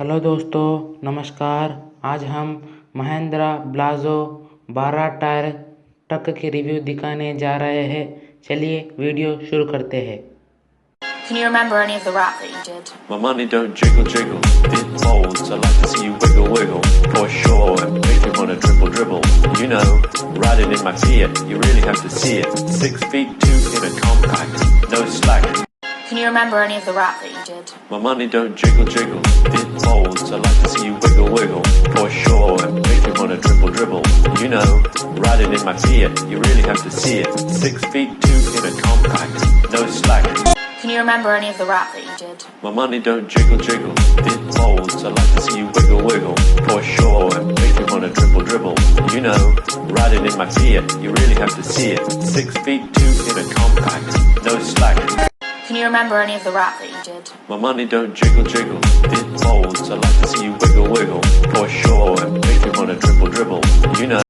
Hello दोस्तों, नमस्कार। आज हम महिंद्रा ब्लाजो 12 टायर ट्रक की रिव्यू दिखाने जा रहे हैं। चलिए वीडियो शुरू करते हैं। Can you remember any of the rap that you did? My money don't jiggle jiggle, it folds. I like to see you wiggle wiggle, for sure, and make you wanna dribble dribble. You know, riding in my Fiat, you really have to see it. 6'2" in a compact, no slack. Can you remember any of the rap that you did? My money don't jiggle jiggle, it folds. I like to see you wiggle wiggle, for sure, and make you wanna dribble dribble. You know, riding in my Fiat, you really have to see it. 6'2" in a compact, no slack. Can you remember any of the rap that you did? My money don't jiggle jiggle, it folds. I like to see you wiggle wiggle, for sure, and make you wanna dribble dribble. You know, riding in my Fiat, you really have to see it. 6'2" in a compact, no slack. Can you remember any of the rap that you did? My money don't jiggle jiggle, it folds. I like to see you wiggle wiggle, for sure, and make you wanna dribble dribble. You know.